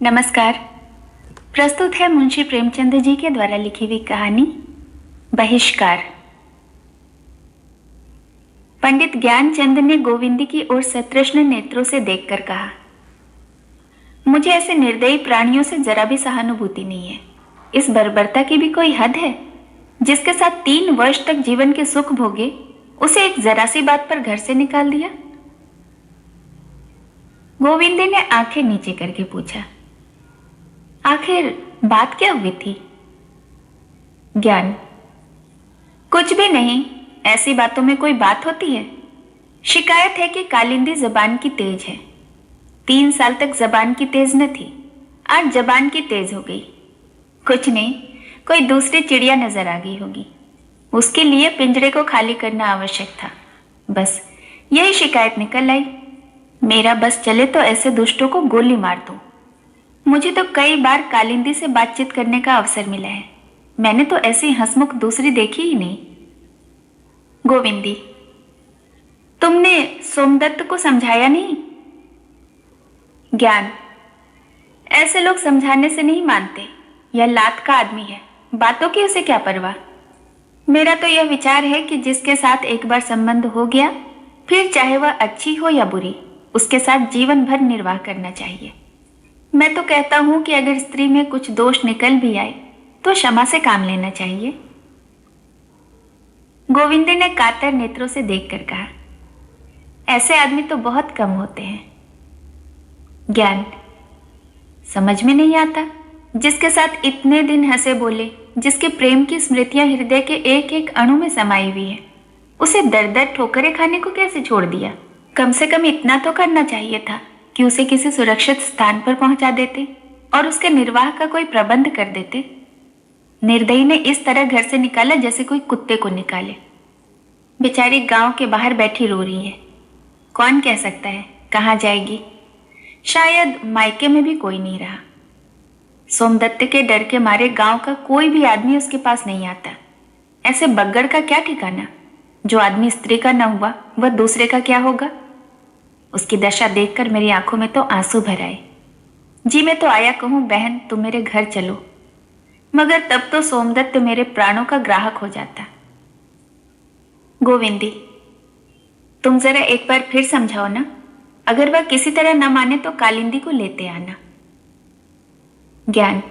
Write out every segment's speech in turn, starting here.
नमस्कार। प्रस्तुत है मुंशी प्रेमचंद जी के द्वारा लिखी हुई कहानी बहिष्कार। पंडित ज्ञानचंद ने गोविंदी की ओर सतृष्ण नेत्रों से देखकर कहा, मुझे ऐसे निर्दयी प्राणियों से जरा भी सहानुभूति नहीं है। इस बर्बरता की भी कोई हद है। जिसके साथ 3 वर्ष तक जीवन के सुख भोगे, उसे एक जरा सी बात पर घर से निकाल दिया। गोविंदी ने आंखें नीचे करके पूछा, आखिर बात क्या हुई थी? ज्ञान, कुछ भी नहीं। ऐसी बातों में कोई बात होती है? शिकायत है कि कालिंदी जबान की तेज है। 3 साल तक जबान की तेज न थी, आज जबान की तेज हो गई। कुछ नहीं, कोई दूसरी चिड़िया नजर आ गई होगी। उसके लिए पिंजरे को खाली करना आवश्यक था। बस यही शिकायत निकल आई। मेरा बस चले तो ऐसे दुष्टों को गोली मार दूं। मुझे तो कई बार कालिंदी से बातचीत करने का अवसर मिला है। मैंने तो ऐसी हंसमुख दूसरी देखी ही नहीं। गोविंदी, तुमने सोमदत्त को समझाया नहीं? ज्ञान, ऐसे लोग समझाने से नहीं मानते। यह लात का आदमी है, बातों की उसे क्या परवाह। मेरा तो यह विचार है कि जिसके साथ एक बार संबंध हो गया, फिर चाहे वह अच्छी हो या बुरी, उसके साथ जीवन भर निर्वाह करना चाहिए। मैं तो कहता हूं कि अगर स्त्री में कुछ दोष निकल भी आए तो क्षमा से काम लेना चाहिए। गोविंदी ने कातर नेत्रों से देखकर कहा, ऐसे आदमी तो बहुत कम होते हैं। ज्ञान, समझ में नहीं आता। जिसके साथ इतने दिन हंसे बोले, जिसके प्रेम की स्मृतियां हृदय के एक एक अणु में समाई हुई है, उसे दर दर ठोकरें खाने को कैसे छोड़ दिया? कम से कम इतना तो करना चाहिए था कि उसे किसी सुरक्षित स्थान पर पहुंचा देते और उसके निर्वाह का कोई प्रबंध कर देते। निर्दयी ने इस तरह घर से निकाला जैसे कोई कुत्ते को निकाले। बेचारी गांव के बाहर बैठी रो रही है। कौन कह सकता है कहां जाएगी? शायद मायके में भी कोई नहीं रहा। सोमदत्त के डर के मारे गांव का कोई भी आदमी उसके पास नहीं आता। ऐसे बग्गड़ का क्या ठिकाना? जो आदमी स्त्री का न हुआ, वह दूसरे का क्या होगा? उसकी दशा देखकर मेरी आंखों में तो आंसू भर आए। जी मैं तो आया कहूं, बहन तुम मेरे घर चलो, मगर तब तो सोमदत्त मेरे प्राणों का ग्राहक हो जाता। गोविंदी, तुम जरा एक बार फिर समझाओ ना। अगर वह किसी तरह न माने तो कालिंदी को लेते आना। ज्ञान,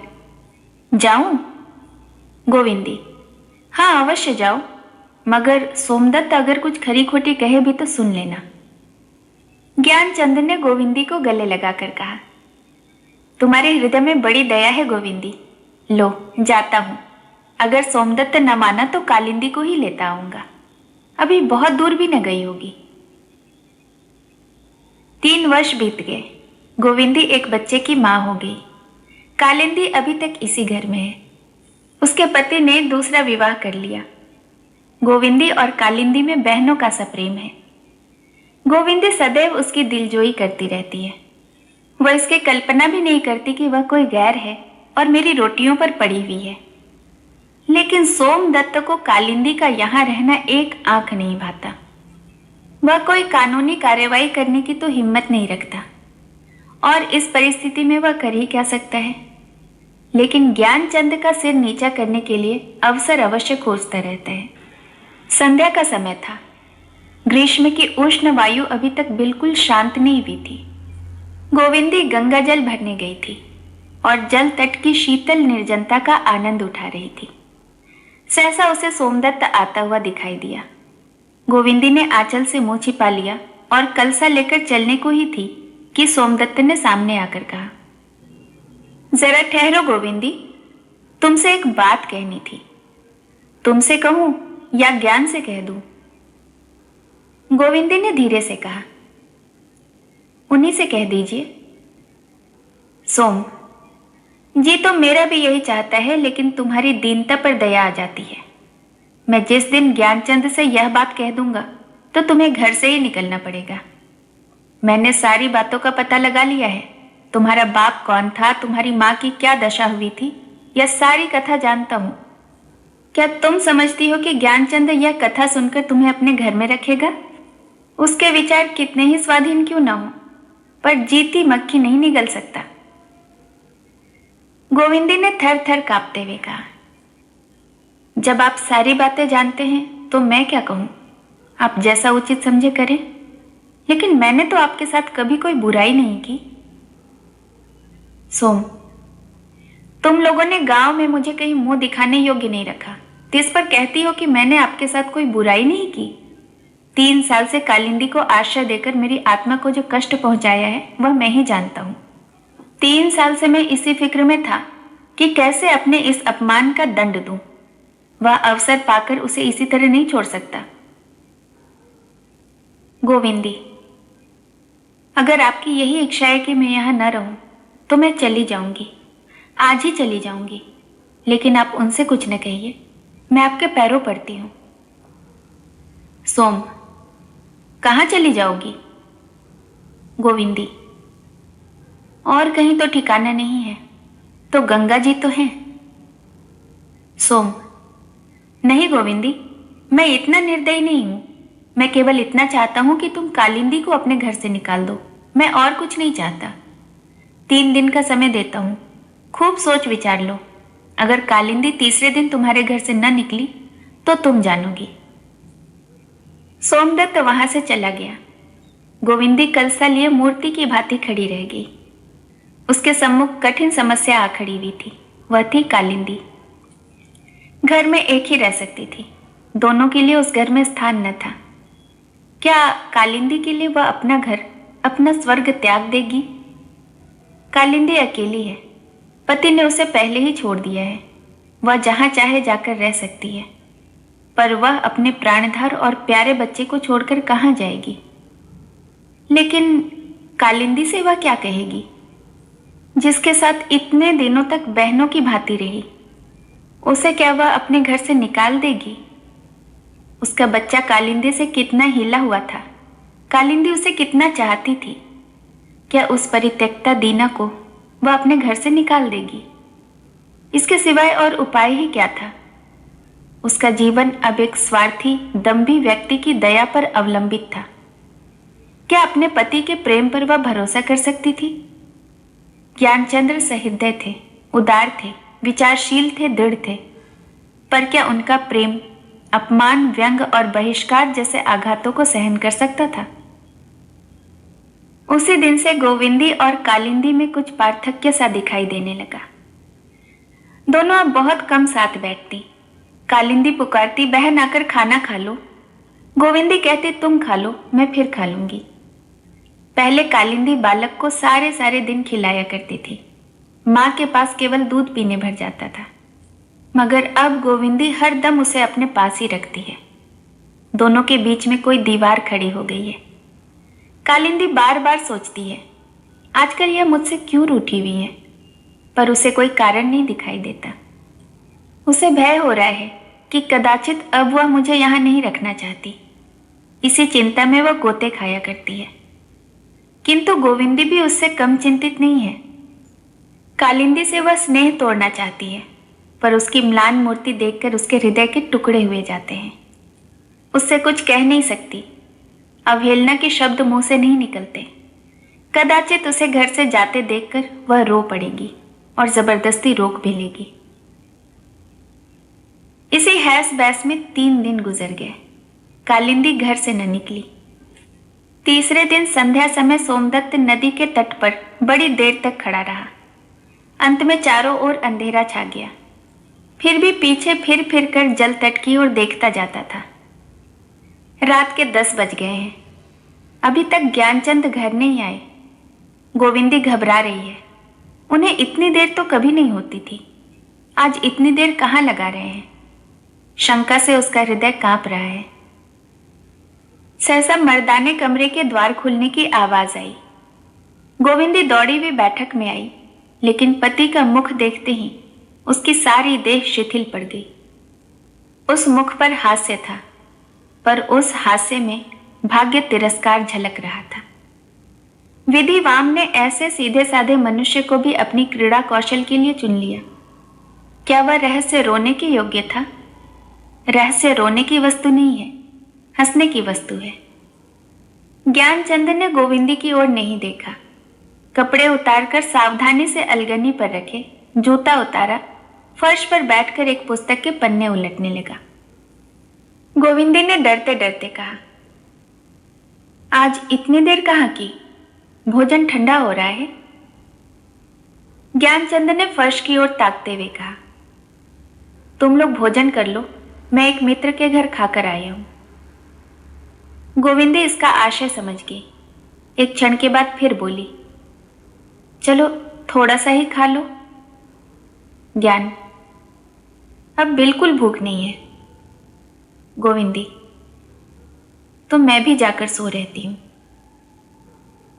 जाऊं? गोविंदी, हाँ अवश्य जाओ, मगर सोमदत्त अगर कुछ खरी खोटी कहे भी तो सुन लेना। ज्ञानचंद ने गोविंदी को गले लगाकर कहा, तुम्हारे हृदय में बड़ी दया है गोविंदी। लो जाता हूं। अगर सोमदत्त न माना तो कालिंदी को ही लेता आऊंगा। अभी बहुत दूर भी न गई होगी। 3 वर्ष बीत गए। गोविंदी एक बच्चे की मां हो गई। कालिंदी अभी तक इसी घर में है। उसके पति ने दूसरा विवाह कर लिया। गोविंदी और कालिंदी में बहनों का सा प्रेम है। गोविंदी सदैव उसकी दिलजोई करती रहती है। वह इसकी कल्पना भी नहीं करती कि वह कोई गैर है और मेरी रोटियों पर पड़ी हुई है। लेकिन सोमदत्त को कालिंदी का यहां रहना एक आंख नहीं भाता। वह कोई कानूनी कार्यवाही करने की तो हिम्मत नहीं रखता, और इस परिस्थिति में वह कर ही क्या सकता है। लेकिन ज्ञानचंद का सिर नीचा करने के लिए अवसर अवश्य खोजता रहता है। संध्या का समय था। ग्रीष्म की उष्ण वायु अभी तक बिल्कुल शांत नहीं हुई थी। गोविंदी गंगा जल भरने गई थी और जल तट की शीतल निर्जनता का आनंद उठा रही थी। सहसा उसे सोमदत्त आता हुआ दिखाई दिया। गोविंदी ने आंचल से मुंह छिपा लिया और कलसा लेकर चलने को ही थी कि सोमदत्त ने सामने आकर कहा, जरा ठहरो गोविंदी, तुमसे एक बात कहनी थी। तुमसे कहूं या ज्ञान से कह दूं? गोविंदी ने धीरे से कहा, उन्हीं से कह दीजिए। सोम जी, तो मेरा भी यही चाहता है, लेकिन तुम्हारी दीनता पर दया आ जाती है। मैं जिस दिन ज्ञानचंद से यह बात कह दूंगा तो तुम्हें घर से ही निकलना पड़ेगा। मैंने सारी बातों का पता लगा लिया है। तुम्हारा बाप कौन था, तुम्हारी माँ की क्या दशा हुई थी, यह सारी कथा जानता हूं। क्या तुम समझती हो कि ज्ञानचंद यह कथा सुनकर तुम्हें अपने घर में रखेगा? उसके विचार कितने ही स्वाधीन क्यों न हो, पर जीती मक्खी नहीं निगल सकता। गोविंदी ने थर थर कांपते हुए कहा। जब आप सारी बातें जानते हैं तो मैं क्या कहूं? आप जैसा उचित समझे करें, लेकिन मैंने तो आपके साथ कभी कोई बुराई नहीं की। सोम, तुम लोगों ने गांव में मुझे कहीं मुंह दिखाने योग्य नहीं रखा, तो इस पर कहती हो कि मैंने आपके साथ कोई बुराई नहीं की। 3 साल से कालिंदी को आश्रय देकर मेरी आत्मा को जो कष्ट पहुंचाया है वह मैं ही जानता हूं। 3 साल से मैं इसी फिक्र में था कि कैसे अपने इस अपमान का दंड दूं। वह अवसर पाकर उसे इसी तरह नहीं छोड़ सकता। गोविंदी, अगर आपकी यही इच्छा है कि मैं यहां न रहूं तो मैं चली जाऊंगी, आज ही चली जाऊंगी। लेकिन आप उनसे कुछ न कहिए, मैं आपके पैरों पड़ती हूं। सोम, कहां चली जाओगी? गोविंदी, और कहीं तो ठिकाना नहीं है, तो गंगा जी तो हैं। सोम, नहीं गोविंदी, मैं इतना निर्दयी नहीं हूं। मैं केवल इतना चाहता हूं कि तुम कालिंदी को अपने घर से निकाल दो। मैं और कुछ नहीं चाहता। 3 दिन का समय देता हूं, खूब सोच विचार लो। अगर कालिंदी तीसरे दिन तुम्हारे घर से न निकली तो तुम जानोगी। सोमदत्त वहां से चला गया। गोविंदी कलसा लिए मूर्ति की भांति खड़ी रह गई। उसके सम्मुख कठिन समस्या आ खड़ी हुई थी, वह थी कालिंदी। घर में एक ही रह सकती थी, दोनों के लिए उस घर में स्थान न था। क्या कालिंदी के लिए वह अपना घर, अपना स्वर्ग त्याग देगी? कालिंदी अकेली है, पति ने उसे पहले ही छोड़ दिया है। वह जहां चाहे जाकर रह सकती है, पर वह अपने प्राणधर और प्यारे बच्चे को छोड़कर कहां जाएगी? लेकिन कालिंदी से वह क्या कहेगी, जिसके साथ इतने दिनों तक बहनों की भांति रही? उसे क्या वह अपने घर से निकाल देगी? उसका बच्चा कालिंदी से कितना हिला हुआ था, कालिंदी उसे कितना चाहती थी। क्या उस परित्यक्ता दीना को वह अपने घर से निकाल देगी? इसके सिवाय और उपाय ही क्या था? उसका जीवन अब एक स्वार्थी, दंभी व्यक्ति की दया पर अवलंबित था। क्या अपने पति के प्रेम पर वह भरोसा कर सकती थी? ज्ञानचंद्र सहृदय थे, उदार थे, विचारशील थे, दृढ़ थे, पर क्या उनका प्रेम अपमान, व्यंग और बहिष्कार जैसे आघातों को सहन कर सकता था? उसी दिन से गोविंदी और कालिंदी में कुछ पार्थक्य सा दिखाई देने लगा। दोनों अब बहुत कम साथ बैठती। कालिंदी पुकारती, बहन आकर खाना खा लो। गोविंदी कहती, तुम खा लो, मैं फिर खा लूंगी। पहले कालिंदी बालक को सारे सारे दिन खिलाया करती थी। माँ के पास केवल दूध पीने भर जाता था, मगर अब गोविंदी हर दम उसे अपने पास ही रखती है। दोनों के बीच में कोई दीवार खड़ी हो गई है। कालिंदी बार बार सोचती है, आजकल यह मुझसे क्यों रूठी हुई है, पर उसे कोई कारण नहीं दिखाई देता। उसे भय हो रहा है कि कदाचित अब वह मुझे यहां नहीं रखना चाहती। इसी चिंता में वह गोते खाया करती है। किंतु गोविंदी भी उससे कम चिंतित नहीं है। कालिंदी से वह स्नेह तोड़ना चाहती है, पर उसकी म्लान मूर्ति देखकर उसके हृदय के टुकड़े हुए जाते हैं। उससे कुछ कह नहीं सकती, अवहेलना के शब्द मुंह से नहीं निकलते। कदाचित उसे घर से जाते देखकर वह रो पड़ेगी और जबरदस्ती रोक भी लेगी। इसी हैस बैस में 3 दिन गुजर गए। कालिंदी घर से न निकली। तीसरे दिन संध्या समय सोमदत्त नदी के तट पर बड़ी देर तक खड़ा रहा। अंत में चारों ओर अंधेरा छा गया। फिर भी पीछे फिर फिर कर जल तट की ओर देखता जाता था। रात के 10 बज गए हैं। अभी तक ज्ञानचंद घर नहीं आए। गोविंदी घबरा रही है। उन्हें इतनी देर तो कभी नहीं होती थी। आज इतनी देर कहाँ लगा रहे हैं? शंका से उसका हृदय कांप रहा है। सहसा मर्दाने कमरे के द्वार खुलने की आवाज आई। गोविंदी दौड़ी हुई बैठक में आई, लेकिन पति का मुख देखते ही उसकी सारी देह शिथिल पड़ गई। उस मुख पर हास्य था, पर उस हास्य में भाग्य तिरस्कार झलक रहा था। विधिवाम ने ऐसे सीधे साधे मनुष्य को भी अपनी क्रीड़ा कौशल के लिए चुन लिया। क्या वह रहस्य रोने के योग्य था? रहस्य रोने की वस्तु नहीं है, हंसने की वस्तु है। ज्ञानचंद ने गोविंदी की ओर नहीं देखा। कपड़े उतारकर सावधानी से अलगनी पर रखे जूता उतारा, फर्श पर बैठकर एक पुस्तक के पन्ने उलटने लगा। गोविंदी ने डरते डरते कहा, आज इतनी देर कहाँ की? भोजन ठंडा हो रहा है। ज्ञानचंद ने फर्श की ओर ताकते हुए कहा, तुम लोग भोजन कर लो, मैं एक मित्र के घर खाकर आया हूं। गोविंदी इसका आशय समझ गई। एक क्षण के बाद फिर बोली, चलो थोड़ा सा ही खा लो। ज्ञान, अब बिल्कुल भूख नहीं है। गोविंदी, तो मैं भी जाकर सो रहती हूं।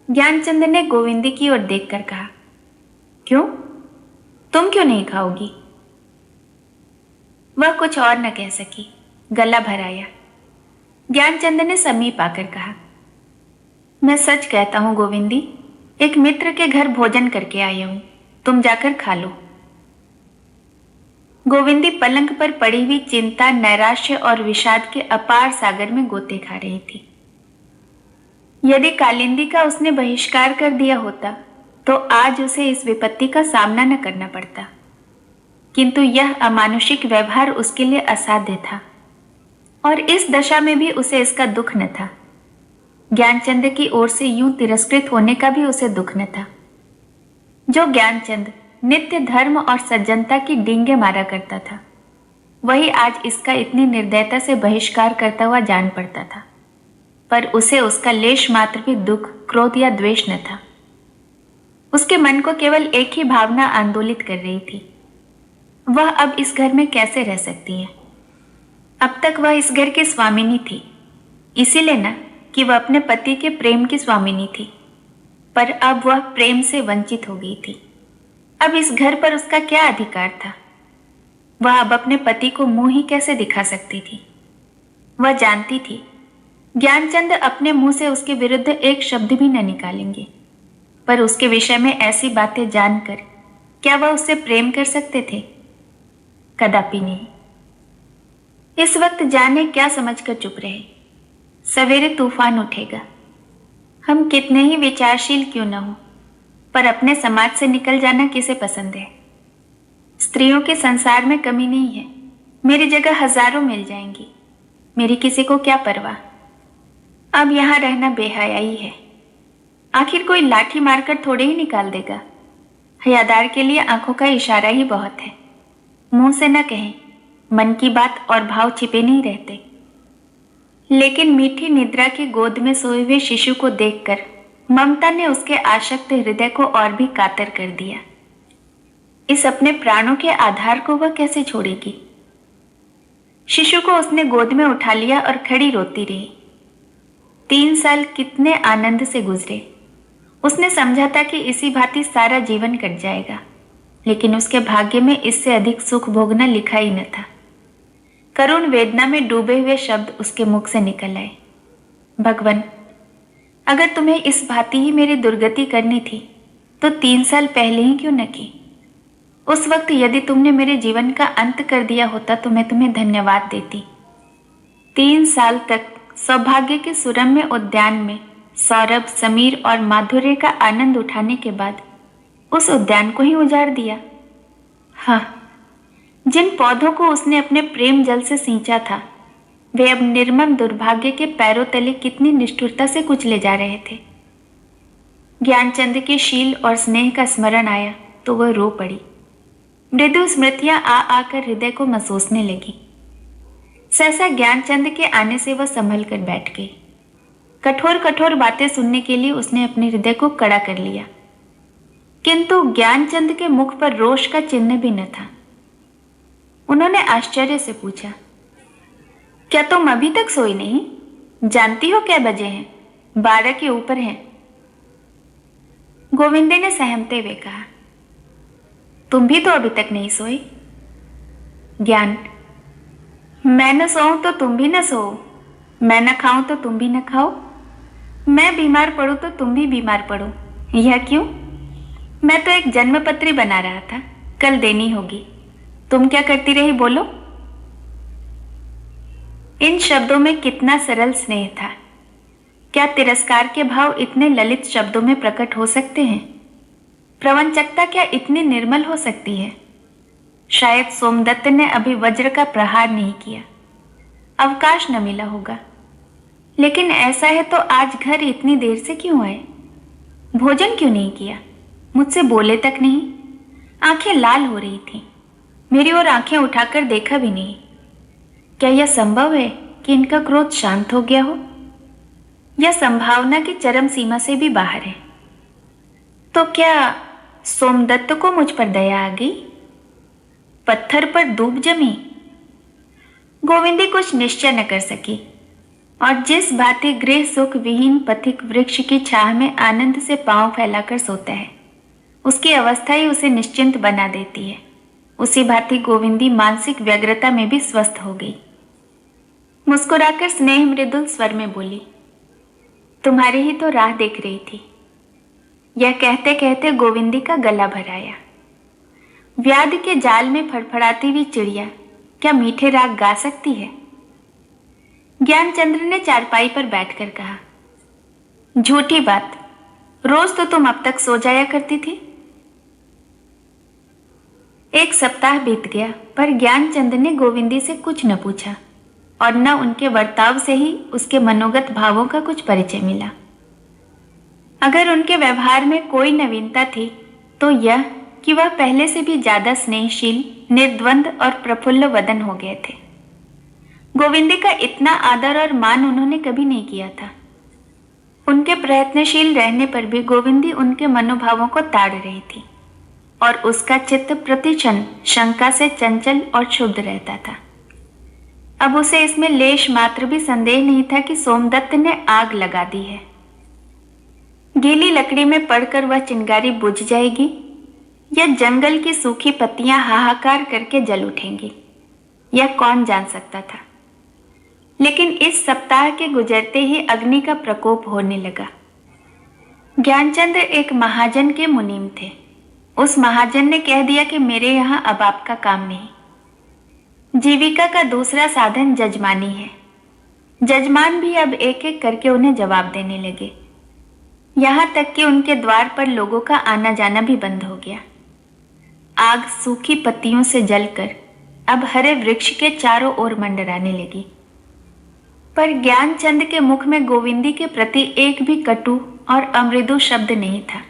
ज्ञानचंद ने गोविंदी की ओर देखकर कहा, क्यों? तुम क्यों नहीं खाओगी? वह कुछ और न कह सकी, गला भर आया। ज्ञानचंद ने समीप आकर कहा, मैं सच कहता हूं गोविंदी, एक मित्र के घर भोजन करके आया हूं, तुम जाकर खा लो। गोविंदी पलंग पर पड़ी हुई चिंता, नैराश्य और विषाद के अपार सागर में गोते खा रही थी। यदि कालिंदी का उसने बहिष्कार कर दिया होता तो आज उसे इस विपत्ति का सामना न करना पड़ता, किंतु यह अमानुषिक व्यवहार उसके लिए असाध्य था और इस दशा में भी उसे इसका दुख न था। ज्ञानचंद की ओर से यूं तिरस्कृत होने का भी उसे दुख न था। जो ज्ञानचंद नित्य धर्म और सज्जनता की डींगे मारा करता था, वही आज इसका इतनी निर्दयता से बहिष्कार करता हुआ जान पड़ता था। पर उसे उसका लेश मात्र भी दुख, क्रोध या द्वेष न था। उसके मन को केवल एक ही भावना आंदोलित कर रही थी, वह अब इस घर में कैसे रह सकती है। अब तक वह इस घर की स्वामिनी थी, इसीलिए न कि वह अपने पति के प्रेम की स्वामिनी थी, पर अब वह प्रेम से वंचित हो गई थी। अब इस घर पर उसका क्या अधिकार था? वह अब अपने पति को मुंह ही कैसे दिखा सकती थी? वह जानती थी ज्ञानचंद अपने मुंह से उसके विरुद्ध एक शब्द भी न निकालेंगे, पर उसके विषय में ऐसी बातें जानकर क्या वह उससे प्रेम कर सकते थे? कदापि नहीं। इस वक्त जाने क्या समझकर चुप रहे। सवेरे तूफान उठेगा। हम कितने ही विचारशील क्यों न हो, पर अपने समाज से निकल जाना किसे पसंद है? स्त्रियों के संसार में कमी नहीं है, मेरी जगह हजारों मिल जाएंगी, मेरी किसी को क्या परवाह। अब यहां रहना बेहयाई है। आखिर कोई लाठी मारकर थोड़े ही निकाल देगा। हयादार के लिए आंखों का इशारा ही बहुत है। मुंह से न कहें, मन की बात और भाव छिपे नहीं रहते। लेकिन मीठी निद्रा की गोद में सोए हुए शिशु को देखकर ममता ने उसके आसक्त हृदय को और भी कातर कर दिया। इस अपने प्राणों के आधार को वह कैसे छोड़ेगी? शिशु को उसने गोद में उठा लिया और खड़ी रोती रही। 3 साल कितने आनंद से गुजरे। उसने समझा था कि इसी भांति सारा जीवन कट जाएगा, लेकिन उसके भाग्य में इससे अधिक सुख भोगना लिखा ही न था। करुण वेदना में डूबे हुए शब्द उसके मुख से निकल आए, भगवान, अगर तुम्हें इस भांति ही मेरी दुर्गति करनी थी तो 3 साल पहले ही क्यों न की? उस वक्त यदि तुमने मेरे जीवन का अंत कर दिया होता तो मैं तुम्हें धन्यवाद देती। 3 साल तक सौभाग्य के सुरम्य उद्यान में सौरभ, समीर और माधुर्य का आनंद उठाने के बाद उस उद्यान को ही उजाड़ दिया। हाँ, जिन पौधों को उसने अपने प्रेम जल से सींचा था, वे अब निर्मम दुर्भाग्य के पैरों तले कितनी निष्ठुरता से कुचले जा रहे थे। ज्ञानचंद के शील और स्नेह का स्मरण आया तो वह रो पड़ी। मृदु स्मृतियां आ आकर हृदय को महसूसने लगी। सहसा ज्ञानचंद के आने से वह संभल कर बैठ गई। कठोर कठोर बातें सुनने के लिए उसने अपने हृदय को कड़ा कर लिया, किंतु ज्ञानचंद के मुख पर रोष का चिन्ह भी न था। उन्होंने आश्चर्य से पूछा, क्या तुम अभी तक सोई नहीं? जानती हो क्या बजे हैं? 12 के ऊपर हैं। गोविंदे ने सहमते हुए कहा, तुम भी तो अभी तक नहीं सोई। ज्ञान, मैं न सोऊं तो तुम भी न सोओ, मैं न खाऊं तो तुम भी न खाओ, मैं बीमार पड़ूं तो तुम भी बीमार पड़ो। यह क्यों? मैं तो एक जन्मपत्री बना रहा था, कल देनी होगी। तुम क्या करती रही, बोलो। इन शब्दों में कितना सरल स्नेह था। क्या तिरस्कार के भाव इतने ललित शब्दों में प्रकट हो सकते हैं? प्रवंचकता क्या इतनी निर्मल हो सकती है? शायद सोमदत्त ने अभी वज्र का प्रहार नहीं किया, अवकाश न मिला होगा। लेकिन ऐसा है तो आज घर इतनी देर से क्यों आए? भोजन क्यों नहीं किया? मुझसे बोले तक नहीं। आंखें लाल हो रही थीं। मेरी ओर आंखें उठाकर देखा भी नहीं। क्या यह संभव है कि इनका क्रोध शांत हो गया हो? यह संभावना की चरम सीमा से भी बाहर है। तो क्या सोमदत्त को मुझ पर दया आ गई? पत्थर पर दूब जमी? गोविंदी कुछ निश्चय न कर सकी और जिस भांति गृह सुख विहीन पथिक वृक्ष की छाह में आनंद से पांव फैलाकर सोता है, उसकी अवस्था ही उसे निश्चिंत बना देती है, उसी भांति गोविंदी मानसिक व्यग्रता में भी स्वस्थ हो गई। मुस्कुराकर स्नेह मृदुल स्वर में बोली, तुम्हारी ही तो राह देख रही थी। यह कहते कहते गोविंदी का गला भर आया। व्याध के जाल में फड़फड़ाती हुई चिड़िया क्या मीठे राग गा सकती है? ज्ञानचंद्र ने चारपाई पर बैठकर कहा, झूठी बात, रोज तो तुम अब तक सो जाया करती थी। एक सप्ताह बीत गया पर ज्ञानचंद्र ने गोविंदी से कुछ न पूछा और न उनके वर्ताव से ही उसके मनोगत भावों का कुछ परिचय मिला। अगर उनके व्यवहार में कोई नवीनता थी तो यह कि वह पहले से भी ज्यादा स्नेहशील, निर्द्वंद और प्रफुल्ल वदन हो गए थे। गोविंदी का इतना आदर और मान उन्होंने कभी नहीं किया था। उनके प्रयत्नशील रहने पर भी गोविंदी उनके मनोभावों को ताड़ रही थी और उसका चित्त प्रतिक्षण शंका से चंचल और क्षुब्ध रहता था। अब उसे इसमें लेश मात्र भी संदेह नहीं था कि सोमदत्त ने आग लगा दी है। गीली लकड़ी में पड़कर वह चिंगारी बुझ जाएगी या जंगल की सूखी पत्तियां हाहाकार करके जल उठेंगी, यह कौन जान सकता था। लेकिन इस सप्ताह के गुजरते ही अग्नि का प्रकोप होने लगा। ज्ञानचंद्र एक महाजन के मुनीम थे। उस महाजन ने कह दिया कि मेरे यहां अब आपका काम नहीं। जीविका का दूसरा साधन जजमानी है। जजमान भी अब एक एक करके उन्हें जवाब देने लगे। यहां तक कि उनके द्वार पर लोगों का आना जाना भी बंद हो गया। आग सूखी पत्तियों से जलकर अब हरे वृक्ष के चारों ओर मंडराने लगी। पर ज्ञानचंद के मुख में गोविंदी के प्रति एक भी कटु और अमृदु शब्द नहीं था।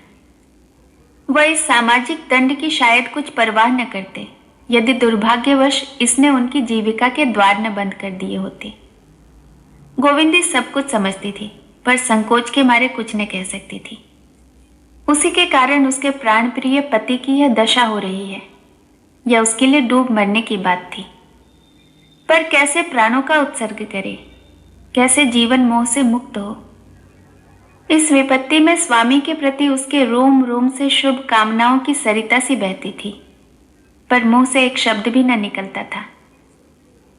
वह इस सामाजिक दंड की शायद कुछ परवाह न करते यदि दुर्भाग्यवश इसने उनकी जीविका के द्वार न बंद कर दिए होते। गोविंदी सब कुछ समझती थी पर संकोच के मारे कुछ न कह सकती थी। उसी के कारण उसके प्राण प्रिय पति की यह दशा हो रही है, यह उसके लिए डूब मरने की बात थी। पर कैसे प्राणों का उत्सर्ग करे, कैसे जीवन मोह से मुक्त हो। इस विपत्ति में स्वामी के प्रति उसके रोम रोम से शुभ कामनाओं की सरिता सी बहती थी, पर मुंह से एक शब्द भी न निकलता था।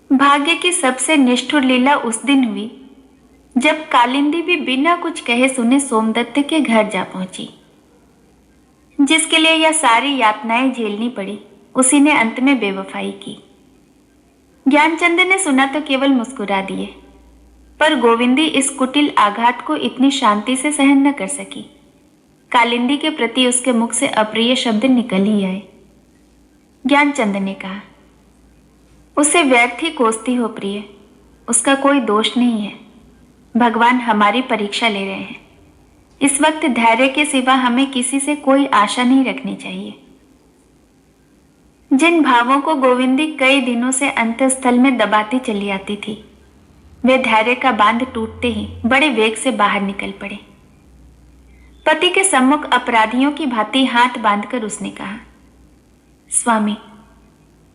भाग्य की सबसे निष्ठुर लीला उस दिन हुई जब कालिंदी भी बिना कुछ कहे सुने सोमदत्त के घर जा पहुंची। जिसके लिए यह सारी यातनाएं झेलनी पड़ी, उसी ने अंत में बेवफाई की। ज्ञानचंद ने सुना तो केवल मुस्कुरा दिए, पर गोविंदी इस कुटिल आघात को इतनी शांति से सहन न कर सकी। कालिंदी के प्रति उसके मुख से अप्रिय शब्द निकल ही आए। ज्ञानचंद ने कहा, उसे व्यर्थ ही कोसती हो प्रिय, उसका कोई दोष नहीं है। भगवान हमारी परीक्षा ले रहे हैं। इस वक्त धैर्य के सिवा हमें किसी से कोई आशा नहीं रखनी चाहिए। जिन भावों को गोविंदी कई दिनों से अंतःस्थल में दबाती चली आती थी, वे धैर्य का बांध टूटते ही बड़े वेग से बाहर निकल पड़े। पति के सम्मुख अपराधियों की भांति हाथ बांधकर उसने कहा, स्वामी,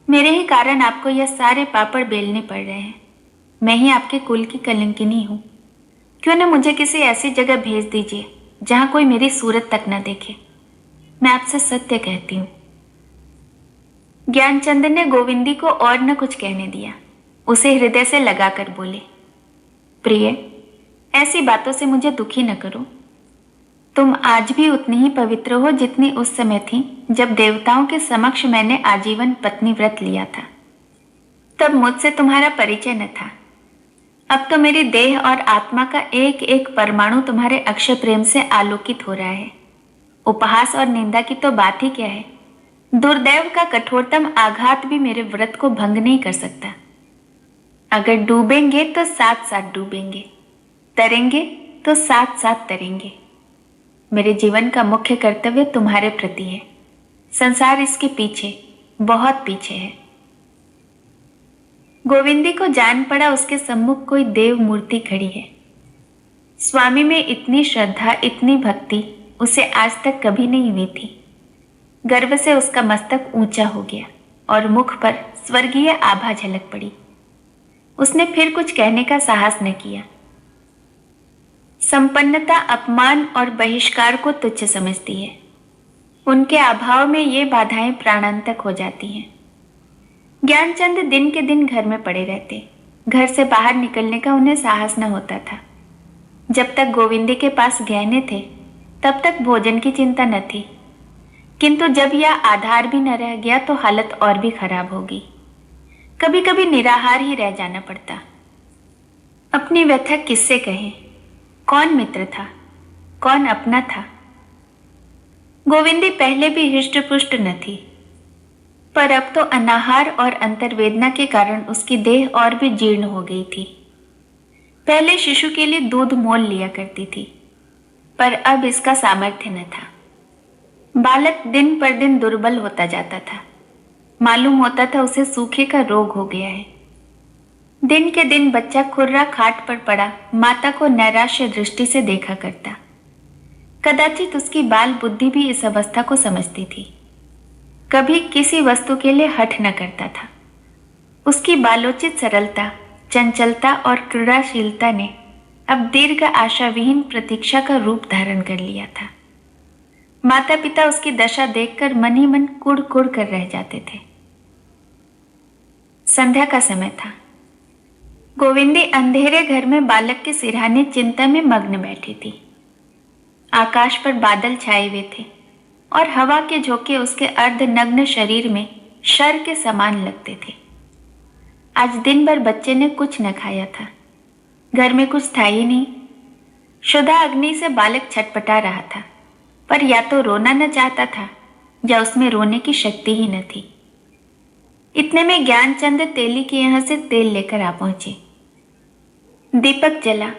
मेरे ही कारण आपको यह सारे पापड़ बेलने पड़ रहे हैं। मैं ही आपके कुल की कलंकिनी हूं। क्यों न मुझे किसी ऐसी जगह भेज दीजिए जहां कोई मेरी सूरत तक न देखे। मैं आपसे सत्य कहती हूं। ज्ञानचंद ने गोविंदी को और न कुछ कहने दिया। उसे हृदय से लगाकर बोले, प्रिय, ऐसी बातों से मुझे दुखी न करो। तुम आज भी उतनी ही पवित्र हो जितनी उस समय थी जब देवताओं के समक्ष मैंने आजीवन पत्नी व्रत लिया था। तब मुझसे तुम्हारा परिचय न था। अब तो मेरी देह और आत्मा का एक एक परमाणु तुम्हारे अक्षय प्रेम से आलोकित हो रहा है। उपहास और निंदा की तो बात ही क्या है। दुर्दैव का कठोरतम आघात भी मेरे व्रत को भंग नहीं कर सकता। अगर डूबेंगे तो साथ साथ डूबेंगे, तरेंगे तो साथ साथ तरेंगे। मेरे जीवन का मुख्य कर्तव्य तुम्हारे प्रति है। संसार इसके पीछे, बहुत पीछे है। गोविंदी को जान पड़ा उसके सम्मुख कोई देव मूर्ति खड़ी है। स्वामी में इतनी श्रद्धा, इतनी भक्ति उसे आज तक कभी नहीं हुई थी। गर्व से उसका मस्तक ऊंचा हो गया और मुख पर स्वर्गीय आभा झलक पड़ी। उसने फिर कुछ कहने का साहस न किया। संपन्नता अपमान और बहिष्कार को तुच्छ समझती है। उनके अभाव में ये बाधाएं प्राणांतक हो जाती हैं। ज्ञानचंद दिन के दिन घर में पड़े रहते। घर से बाहर निकलने का उन्हें साहस न होता था। जब तक गोविंदी के पास गहने थे तब तक भोजन की चिंता न थी, किंतु जब यह आधार भी न रह गया तो हालत और भी खराब होगी। कभी कभी निराहार ही रह जाना पड़ता। अपनी व्यथा किससे कहें? कौन मित्र था, कौन अपना था? गोविंदी पहले भी हृष्ट पुष्ट न थी, पर अब तो अनाहार और अंतर्वेदना के कारण उसकी देह और भी जीर्ण हो गई थी। पहले शिशु के लिए दूध मोल लिया करती थी, पर अब इसका सामर्थ्य न था। बालक दिन पर दिन दुर्बल होता जाता था। मालूम होता था उसे सूखे का रोग हो गया है। दिन के दिन बच्चा खुर्रा खाट पर पड़ा माता को नैराश्य दृष्टि से देखा करता। कदाचित उसकी बाल बुद्धि भी इस अवस्था को समझती थी। कभी किसी वस्तु के लिए हठ न करता था। उसकी बालोचित सरलता, चंचलता और क्रीड़ाशीलता ने अब दीर्घ आशाविहीन प्रतीक्षा का रूप धारण कर लिया था। माता पिता उसकी दशा देखकर मन ही मन कुड़ कुड़ कर रह जाते थे। संध्या का समय था। गोविंदी अंधेरे घर में बालक के सिरहाने चिंता में मग्न बैठी थी। आकाश पर बादल छाए हुए थे और हवा के झोंके उसके अर्धनग्न शरीर में शर के समान लगते थे। आज दिन भर बच्चे ने कुछ न खाया था। घर में कुछ था ही नहीं। क्षुधा अग्नि से बालक छटपटा रहा था, पर या तो रोना न चाहता था या उसमें रोने की शक्ति ही न थी। इतने में ज्ञानचंद तेली के यहां से तेल लेकर आ पहुंचे। दीपक जला।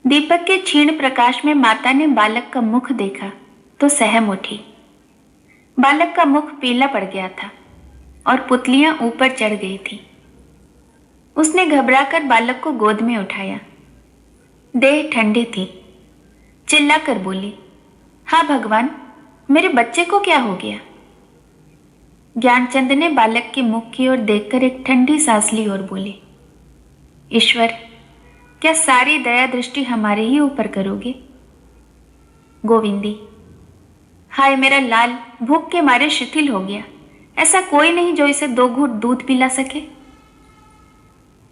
दीपक के क्षीण प्रकाश में माता ने बालक का मुख देखा तो सहम उठी। बालक का मुख पीला पड़ गया था और पुतलियां ऊपर चढ़ गई थी। उसने घबराकर बालक को गोद में उठाया। देह ठंडी थी। चिल्लाकर बोली, हाँ भगवान, मेरे बच्चे को क्या हो गया? ज्ञानचंद ने बालक के मुख की ओर देखकर एक ठंडी सांस ली और बोले, ईश्वर, क्या सारी दया दृष्टि हमारे ही ऊपर करोगे? गोविंदी, हाय मेरा लाल भूख के मारे शिथिल हो गया। ऐसा कोई नहीं जो इसे 2 घूंट दूध पिला सके।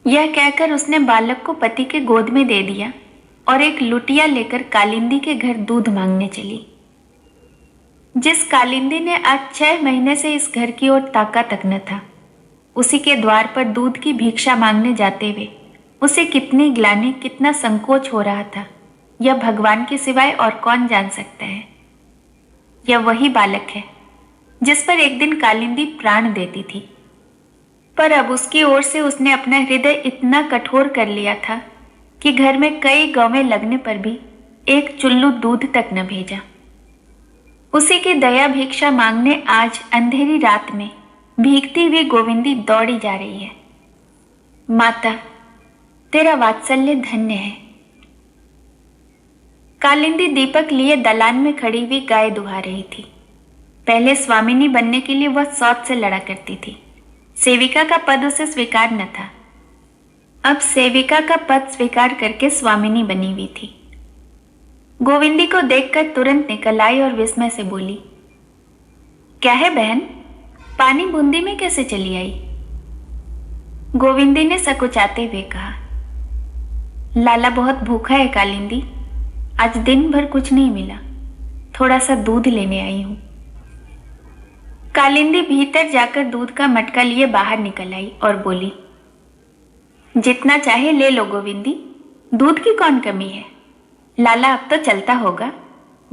यह कहकर उसने बालक को पति के गोद में दे दिया और एक लुटिया लेकर कालिंदी के घर दूध मांगने चली। जिस कालिंदी ने आज 6 महीने से इस घर की ओर ताका तक न था, उसी के द्वार पर दूध की भिक्षा मांगने जाते हुए उसे कितनी ग्लानि, कितना संकोच हो रहा था, यह भगवान के सिवाय और कौन जान सकता है। यह वही बालक है जिस पर एक दिन कालिंदी प्राण देती थी, पर अब उसकी ओर से उसने अपना हृदय इतना कठोर कर लिया था कि घर में कई गौवें लगने पर भी एक चुल्लू दूध तक न भेजा। उसी की दया भिक्षा मांगने आज अंधेरी रात में भीगती हुई गोविंदी दौड़ी जा रही है। माता, तेरा वात्सल्य धन्य है। कालिंदी दीपक लिए दलान में खड़ी हुई गाय दुहा रही थी। पहले स्वामिनी बनने के लिए वह सौत से लड़ा करती थी। सेविका का पद उसे स्वीकार न था। अब सेविका का पद स्वीकार करके स्वामिनी बनी हुई थी। गोविंदी को देखकर तुरंत निकल आई और विस्मय से बोली, क्या है बहन, पानी बूंदी में कैसे चली आई? गोविंदी ने सकुचाते हुए कहा, लाला बहुत भूखा है कालिंदी, आज दिन भर कुछ नहीं मिला, थोड़ा सा दूध लेने आई हूं। कालिंदी भीतर जाकर दूध का मटका लिए बाहर निकल आई और बोली, जितना चाहे ले लो गोविंदी, दूध की कौन कमी है। लाला अब तो चलता होगा,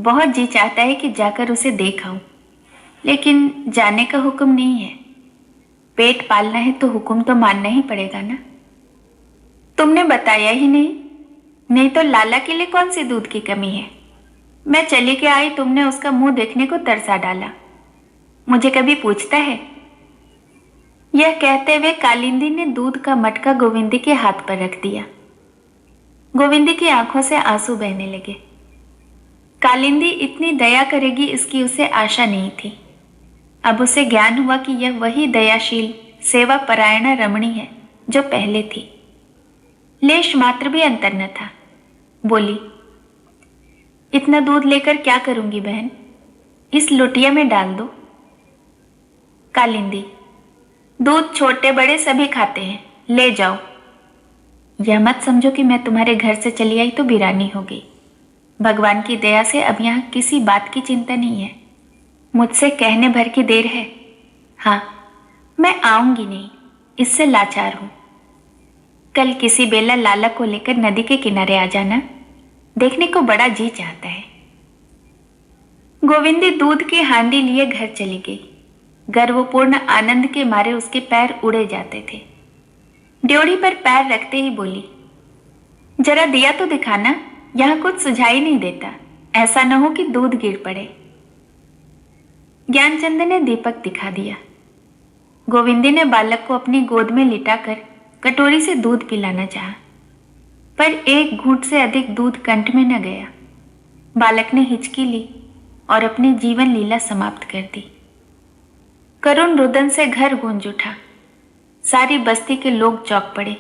बहुत जी चाहता है कि जाकर उसे देख आऊं, लेकिन जाने का हुक्म नहीं है। पेट पालना है तो हुक्म तो मानना ही पड़ेगा ना। तुमने बताया ही नहीं, नहीं तो लाला के लिए कौन सी दूध की कमी है। मैं चली के आई, तुमने उसका मुंह देखने को तरसा डाला। मुझे कभी पूछता है? यह कहते हुए कालिंदी ने दूध का मटका गोविंदी के हाथ पर रख दिया। गोविंदी की आंखों से आंसू बहने लगे। कालिंदी इतनी दया करेगी इसकी उसे आशा नहीं थी। अब उसे ज्ञान हुआ कि यह वही दयाशील सेवा परायणा रमणी है जो पहले थी। लेश मात्र भी अंतर न था। बोली, इतना दूध लेकर क्या करूंगी बहन, इस लोटिया में डाल दो। कालिंदी, दूध छोटे बड़े सभी खाते हैं, ले जाओ। यह मत समझो कि मैं तुम्हारे घर से चली आई तो वीरानी हो गई। भगवान की दया से अब यहाँ किसी बात की चिंता नहीं है। मुझसे कहने भर की देर है। हाँ, मैं आऊंगी नहीं, इससे लाचार हूं। कल किसी बेला लाला को लेकर नदी के किनारे आ जाना, देखने को बड़ा जी चाहता है। गोविंदी दूध की हांडी लिए घर चली गई। गर्वपूर्ण आनंद के मारे उसके पैर उड़े जाते थे। ड्योढ़ी पर पैर रखते ही बोली, जरा दिया तो दिखाना, यहां कुछ सुझाई नहीं देता, ऐसा न हो कि दूध गिर पड़े। ज्ञानचंद ने दीपक दिखा दिया। गोविंदी ने बालक को अपनी गोद में लिटाकर कटोरी से दूध पिलाना चाहा, पर एक घूंट से अधिक दूध कंठ में न गया। बालक ने हिचकी ली और अपनी जीवन लीला समाप्त कर दी। करुण रुदन से घर गूंज उठा। सारी बस्ती के लोग चौंक पड़े,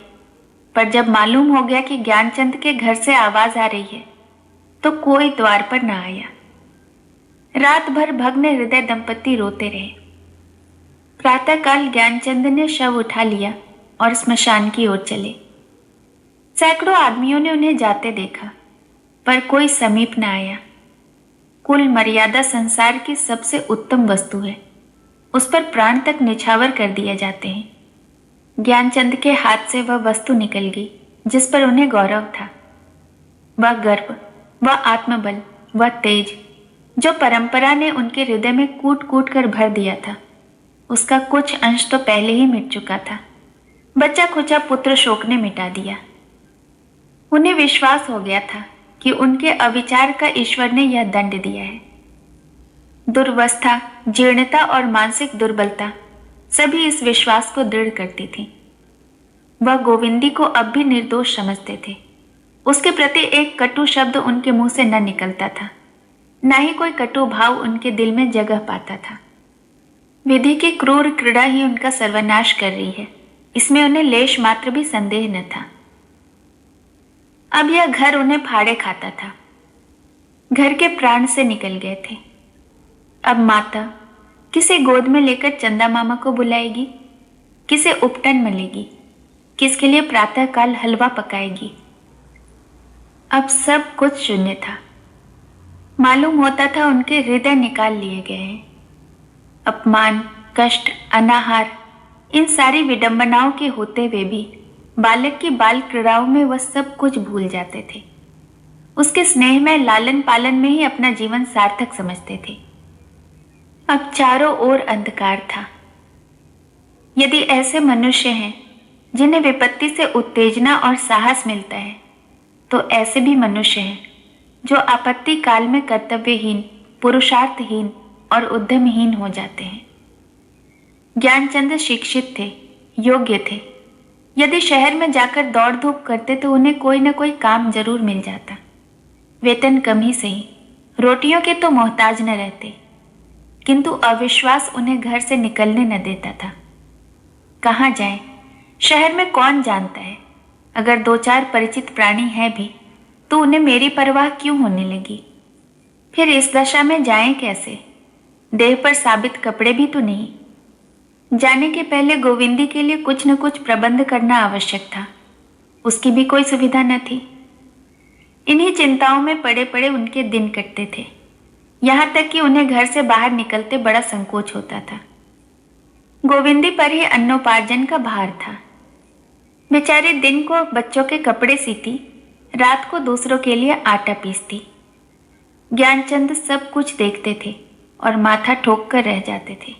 पर जब मालूम हो गया कि ज्ञानचंद के घर से आवाज आ रही है तो कोई द्वार पर न आया। रात भर भग्न हृदय दंपत्ति रोते रहे। प्रातःकाल ज्ञानचंद ने शव उठा लिया और स्मशान की ओर चले। सैकड़ों आदमियों ने उन्हें जाते देखा, पर कोई समीप न आया। कुल मर्यादा संसार की सबसे उत्तम वस्तु है, उस पर प्राण तक निछावर कर दिए जाते हैं। ज्ञानचंद के हाथ से वह वस्तु निकल गई जिस पर उन्हें गौरव था। वह गर्व, वह आत्मबल, वह तेज जो परंपरा ने उनके हृदय में कूट कूट कर भर दिया था, उसका कुछ अंश तो पहले ही मिट चुका था। बच्चा खुचा पुत्र शोक ने मिटा दिया। उन्हें विश्वास हो गया था कि उनके अविचार का ईश्वर ने यह दंड दिया है। दुर्वस्था, जीर्णता और मानसिक दुर्बलता सभी इस विश्वास को दृढ़ करती थी। वह गोविंदी को अब भी निर्दोष समझते थे। उसके प्रति एक कटु शब्द उनके मुंह से न निकलता था, न ही कोई कटु भाव उनके दिल में जगह पाता था। विधि की क्रूर क्रीड़ा ही उनका सर्वनाश कर रही है, इसमें उन्हें लेश मात्र भी संदेह न था। अब यह घर उन्हें फाड़े खाता था। घर के प्राण से निकल गए थे। अब माता किसे गोद में लेकर चंदा मामा को बुलाएगी, किसे उपटन मलेगी, किसके लिए प्रातःकाल हलवा पकाएगी। अब सब कुछ शून्य था। मालूम होता था उनके हृदय निकाल लिए गए हैं। अपमान, कष्ट, अनाहार, इन सारी विडंबनाओं के होते हुए भी बालक की बाल क्रीड़ाओं में वह सब कुछ भूल जाते थे। उसके स्नेह में, लालन पालन में ही अपना जीवन सार्थक समझते थे। अब चारों ओर अंधकार था। यदि ऐसे मनुष्य हैं जिन्हें विपत्ति से उत्तेजना और साहस मिलता है, तो ऐसे भी मनुष्य हैं जो आपत्ति काल में कर्तव्यहीन, पुरुषार्थहीन और उद्यमहीन हो जाते हैं। ज्ञानचंद शिक्षित थे, योग्य थे। यदि शहर में जाकर दौड़ धूप करते तो उन्हें कोई न कोई काम जरूर मिल जाता। वेतन कम ही सही, रोटियों के तो मोहताज न रहते, किंतु अविश्वास उन्हें घर से निकलने न देता था। कहाँ जाएं? शहर में कौन जानता है? अगर दो चार परिचित प्राणी हैं भी तो उन्हें मेरी परवाह क्यों होने लगी? फिर इस दशा में जाएं कैसे? देह पर साबित कपड़े भी तो नहीं। जाने के पहले गोविंदी के लिए कुछ न कुछ प्रबंध करना आवश्यक था। उसकी भी कोई सुविधा न थी। इन्हीं चिंताओं में पड़े पड़े उनके दिन कटते थे। यहाँ तक कि उन्हें घर से बाहर निकलते बड़ा संकोच होता था। गोविंदी पर ही अन्नोपार्जन का भार था। बेचारी दिन को बच्चों के कपड़े सीती, रात को दूसरों के लिए आटा पीसती। ज्ञानचंद सब कुछ देखते थे और माथा ठोक कर रह जाते थे।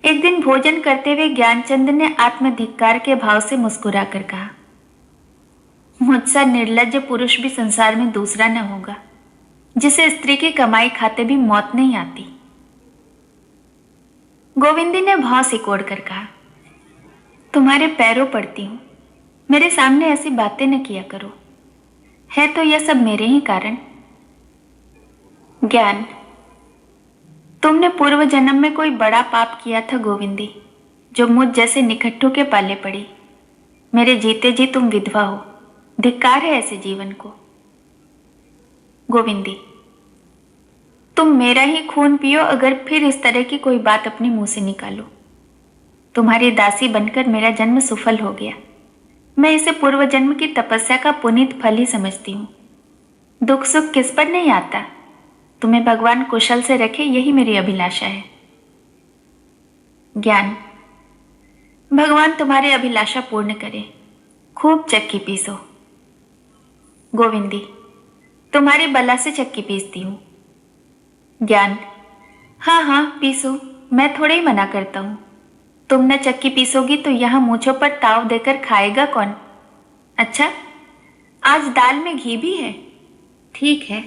एक दिन भोजन करते हुए ज्ञानचंद ने आत्मधिक्कार के भाव से मुस्कुरा कर कहा, मुझसा निर्लज्ज पुरुष भी संसार में दूसरा न होगा जिसे स्त्री की कमाई खाते भी मौत नहीं आती। गोविंदी ने भाव सिकोड़ कर कहा, तुम्हारे पैरों पड़ती हूं, मेरे सामने ऐसी बातें न किया करो, है तो यह सब मेरे ही कारण। ज्ञान, तुमने पूर्व जन्म में कोई बड़ा पाप किया था गोविंदी, जो मुझ जैसे निकट्ठों के पाले पड़ी। मेरे जीते जी तुम विधवा हो, धिक्कार है ऐसे जीवन को। गोविंदी, तुम मेरा ही खून पियो अगर फिर इस तरह की कोई बात अपने मुंह से निकालो। तुम्हारी दासी बनकर मेरा जन्म सुफल हो गया। मैं इसे पूर्व जन्म की तपस्या का पुनीत फल ही समझती हूँ। दुख सुख किस पर नहीं आता, तुम्हें भगवान कुशल से रखे, यही मेरी अभिलाषा है। ज्ञान, भगवान तुम्हारी अभिलाषा पूर्ण करे, खूब चक्की पीसो। गोविंदी, तुम्हारी बला से चक्की पीसती हूं। ज्ञान, हाँ हाँ पीसो, मैं थोड़े ही मना करता हूं। तुम न चक्की पीसोगी तो यहां मूंछों पर ताव देकर खाएगा कौन? अच्छा, आज दाल में घी भी है, ठीक है,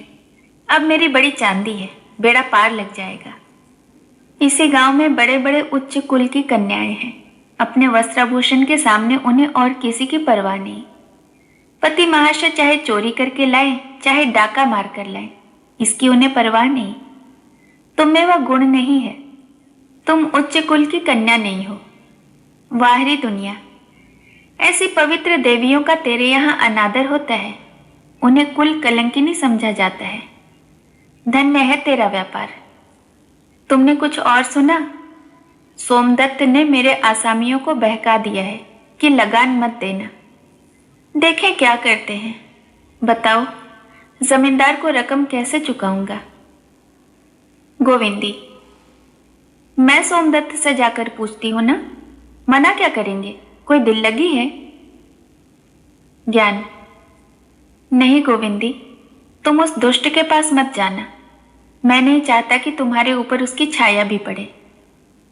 अब मेरी बड़ी चांदी है, बेड़ा पार लग जाएगा। इसी गांव में बड़े बड़े उच्च कुल की कन्याएं हैं, अपने वस्त्राभूषण के सामने उन्हें और किसी की परवाह नहीं। पति महाशय चाहे चोरी करके लाए, चाहे डाका मार कर लाए, इसकी उन्हें परवाह नहीं। तुम में वह गुण नहीं है, तुम उच्च कुल की कन्या नहीं हो। वाहरी दुनिया, ऐसी पवित्र देवियों का तेरे यहाँ अनादर होता है, उन्हें कुल कलंकिनी समझा जाता है। धन्य है तेरा व्यापार। तुमने कुछ और सुना? सोमदत्त ने मेरे आसामियों को बहका दिया है कि लगान मत देना, देखें क्या करते हैं। बताओ, जमींदार को रकम कैसे चुकाऊंगा? गोविंदी, मैं सोमदत्त से जाकर पूछती हूं ना, मना क्या करेंगे, कोई दिल लगी है? ज्ञान, नहीं गोविंदी, तुम उस दुष्ट के पास मत जाना। मैं नहीं चाहता कि तुम्हारे ऊपर उसकी छाया भी पड़े।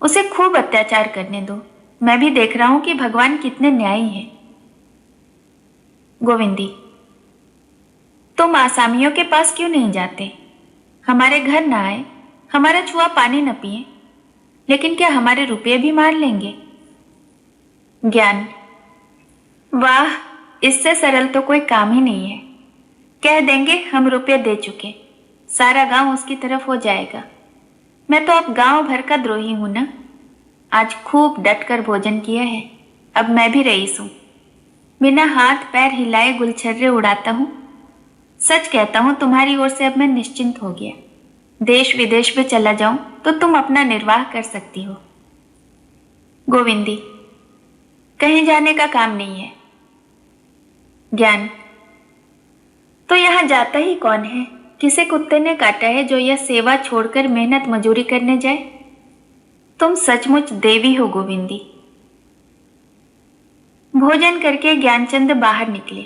उसे खूब अत्याचार करने दो, मैं भी देख रहा हूं कि भगवान कितने न्यायी हैं। गोविंदी, तुम आसामियों के पास क्यों नहीं जाते? हमारे घर ना आए, हमारा छुआ पानी न पिए, लेकिन क्या हमारे रुपये भी मार लेंगे? ज्ञान, वाह, इससे सरल तो कोई काम ही नहीं है। कह देंगे हम रुपये दे चुके, सारा गांव उसकी तरफ हो जाएगा। मैं तो अब गांव भर का द्रोही हूं ना। आज खूब डटकर भोजन किया है, अब मैं भी रईस हूं। बिना हाथ पैर हिलाए गुलछर्रे उड़ाता हूं। सच कहता हूं, तुम्हारी ओर से अब मैं निश्चिंत हो गया। देश विदेश में चला जाऊं तो तुम अपना निर्वाह कर सकती हो। गोविंदी, कहीं जाने का काम नहीं है। ज्ञान, तो यहां जाता ही कौन है? किसे कुत्ते ने काटा है जो यह सेवा छोड़कर मेहनत मजूरी करने जाए? तुम सचमुच देवी हो गोविंदी। भोजन करके ज्ञानचंद बाहर निकले।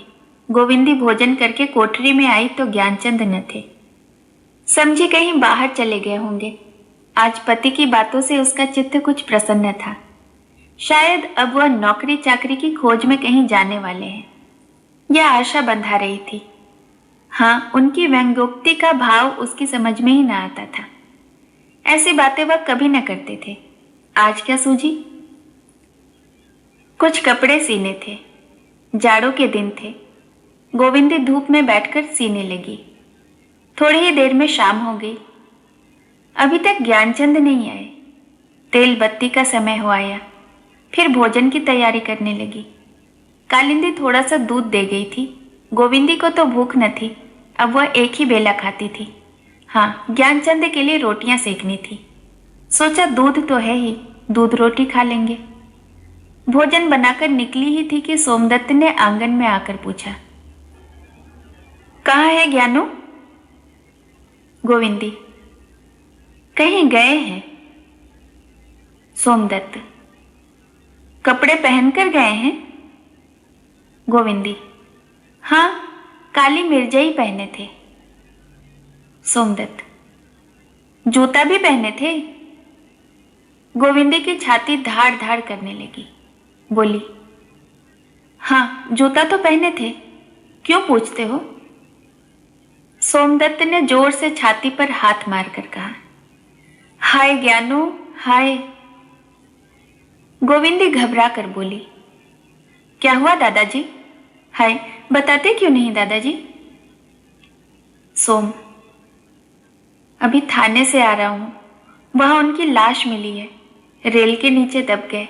गोविंदी भोजन करके कोठरी में आई तो ज्ञानचंद न थे। समझी कहीं बाहर चले गए होंगे। आज पति की बातों से उसका चित्त कुछ प्रसन्न था। शायद अब वह नौकरी चाकरी की खोज में कहीं जाने वाले हैं, यह आशा बंधा रही थी। हाँ, उनकी व्यंग्योक्ति का भाव उसकी समझ में ही ना आता था। ऐसी बातें वह कभी न करते थे। आज क्या सूझी? कुछ कपड़े सीने थे, जाड़ों के दिन थे। गोविंदी धूप में बैठकर सीने लगी। थोड़ी ही देर में शाम हो गई। अभी तक ज्ञानचंद नहीं आए। तेल बत्ती का समय हो आया। फिर भोजन की तैयारी करने लगी। कालिंदी थोड़ा सा दूध दे गई थी। गोविंदी को तो भूख न थी, अब वह एक ही बेला खाती थी। हाँ, ज्ञानचंद के लिए रोटियां सेकनी थी। सोचा दूध तो है ही, दूध रोटी खा लेंगे। भोजन बनाकर निकली ही थी कि सोमदत्त ने आंगन में आकर पूछा, कहाँ है ज्ञानू? गोविंदी, कहीं गए हैं। सोमदत्त, कपड़े पहनकर गए हैं? गोविंदी, हाँ, काली मिर्जई पहने थे। सोमदत्त, जूता भी पहने थे? गोविंदी की छाती धाड़ धाड़ करने लगी। बोली, हाँ, जूता तो पहने थे। क्यों पूछते हो? सोमदत्त ने जोर से छाती पर हाथ मारकर कहा, हाय ज्ञानू, हाय। गोविंदी घबरा कर बोली, क्या हुआ दादाजी? हाय, बताते क्यों नहीं दादाजी? सोम, अभी थाने से आ रहा हूं, वहां उनकी लाश मिली है, रेल के नीचे दब गए।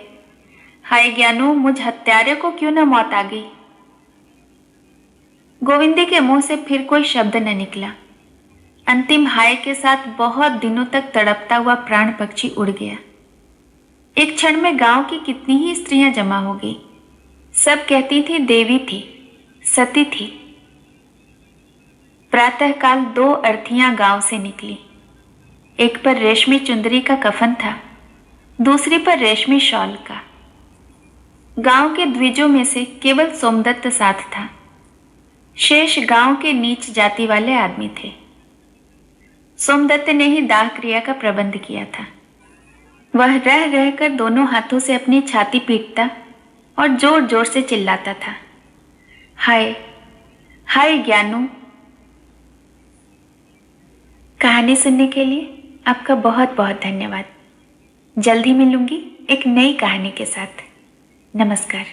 हाय ज्ञानू, मुझ हत्यारे को क्यों न मौत आ गई। गोविंदी के मुंह से फिर कोई शब्द न निकला। अंतिम हाय के साथ बहुत दिनों तक तड़पता हुआ प्राण पक्षी उड़ गया। एक क्षण में गांव की कितनी ही स्त्रियां जमा हो गई। सब कहती थी देवी थी, सती थी। प्रातःकाल 2 अर्थियां गांव से निकली। एक पर रेशमी चुंदरी का कफन था, दूसरी पर रेशमी शॉल का। गांव के द्विजों में से केवल सोमदत्त साथ था। शेष गांव के नीच जाति वाले आदमी थे। सोमदत्त ने ही दाह क्रिया का प्रबंध किया था। वह रह रहकर दोनों हाथों से अपनी छाती पीटता और जोर जोर से चिल्लाता था, हाय, हाय ज्ञानू। कहानी सुनने के लिए आपका बहुत बहुत धन्यवाद। जल्द ही मिलूंगी एक नई कहानी के साथ। नमस्कार।